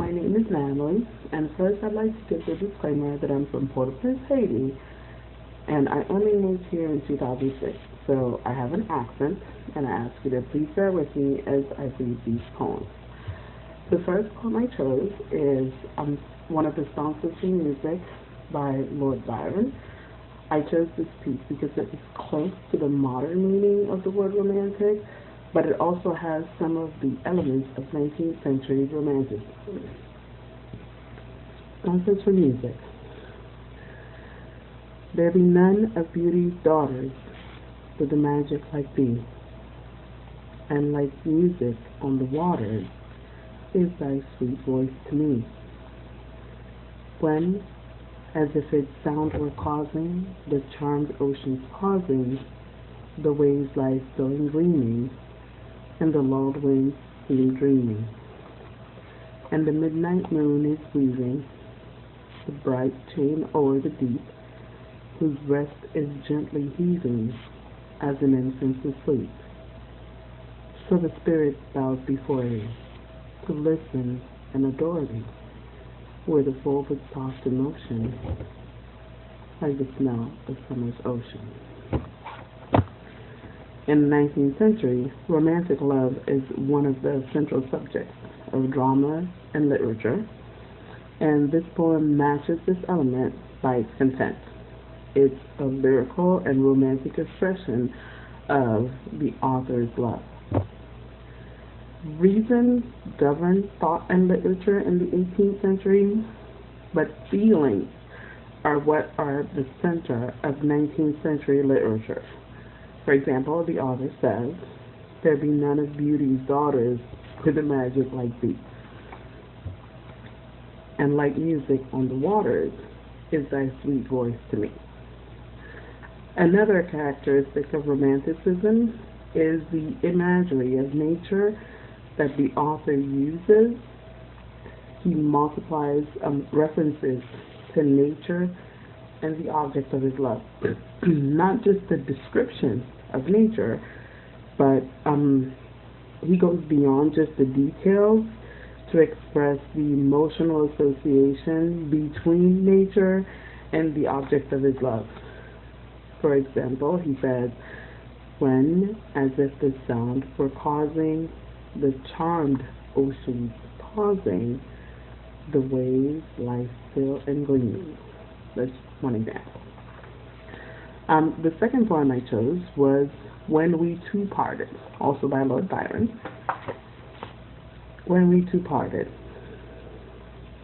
my name is Natalie, and first I'd like to give the disclaimer that I'm from Port-au-Prince, Haiti, and I only moved here in 2006, so I have an accent, and I ask you to please bear with me as I read these poems. The first poem I chose is one of the songs of the music by Lord Byron. I chose this piece because it is close to the modern meaning of the word romantic, but it also has some of the elements of 19th century romanticism. Songs for music. There be none of beauty's daughters with a magic like thee, and like music on the waters is thy sweet voice to me. When, as if its sound were causing the charmed ocean's pausing, the waves lie still and gleaming, and the lulled winds seem dreaming, and the midnight moon is weaving the bright chain o'er the deep, whose breast is gently heaving as an infant's asleep. So the spirit bows before thee, to listen and adore thee, with a full but soft emotion, like the smell of summer's ocean. In the 19th century, romantic love is one of the central subjects of drama and literature, and this poem matches this element by its content. It's a lyrical and romantic expression of the author's love. Reason governed thought and literature in the 18th century, but feelings are what are the center of 19th century literature. For example, the author says, there be none of beauty's daughters with a magic like thee, and like music on the waters is thy sweet voice to me. Another characteristic of romanticism is the imagery of nature that the author uses. He multiplies references to nature and the object of his love. Not just the description of nature, but he goes beyond just the details to express the emotional association between nature and the object of his love. For example, he says, when, as if the sound were causing the charmed ocean's pausing, the waves lie still and gleaming. That's one example. The second poem I chose was When We Two Parted, also by Lord Byron. When we two parted.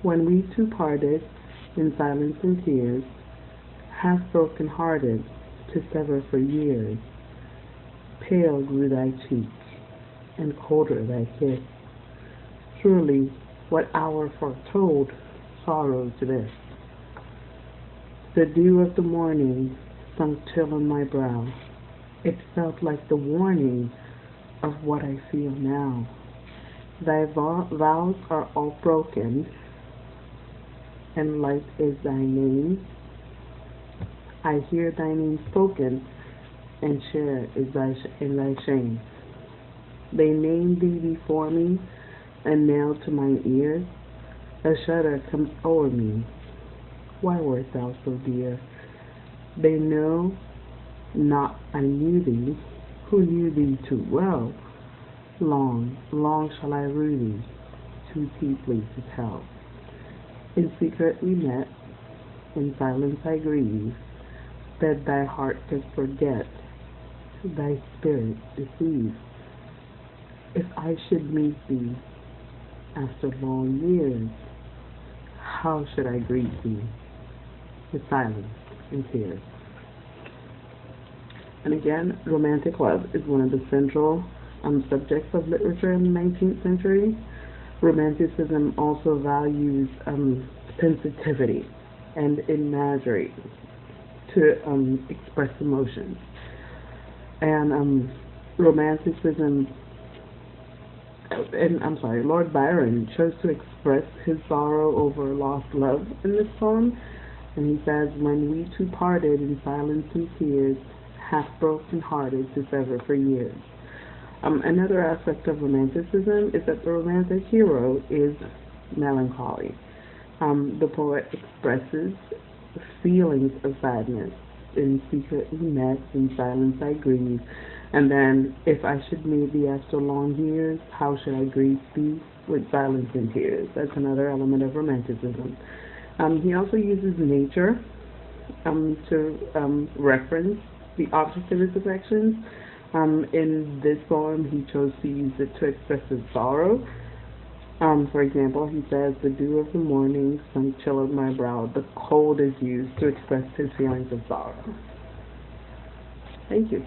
When we two parted in silence and tears, half broken hearted to sever for years, pale grew thy cheek, and colder thy kiss. Surely, what hour foretold sorrow to this? The dew of the morning sunk chill on my brow. It felt like the warning of what I feel now. Thy vows are all broken, and light is thy name. I hear thy name spoken, and share is in thy shame. They name thee before me, and nail to mine ears. A shudder comes o'er me. Why wert thou so dear? They know not I knew thee, who knew thee too well. Long, long shall I rue thee, too deeply to tell. In secret we met, in silence I grieve, that thy heart could forget, thy spirit deceive. If I should meet thee after long years, how should I greet thee? With silence and tears. And again, romantic love is one of the central subjects of literature in the 19th century. Romanticism also values sensitivity and imagery to express emotions. And Lord Byron chose to express his sorrow over lost love in this poem. And he says, when we two parted in silence and tears, half broken hearted to sever for years. Another aspect of romanticism is that the romantic hero is melancholy. The poet expresses feelings of sadness. In secret we met, in silence I grieve. And then, if I should meet thee after long years, how should I greet thee? With silence and tears. That's another element of romanticism. He also uses nature to reference the object of his affections. In this poem, he chose to use it to express his sorrow. For example, he says, the dew of the morning sunk chill of my brow. The cold is used to express his feelings of sorrow. Thank you.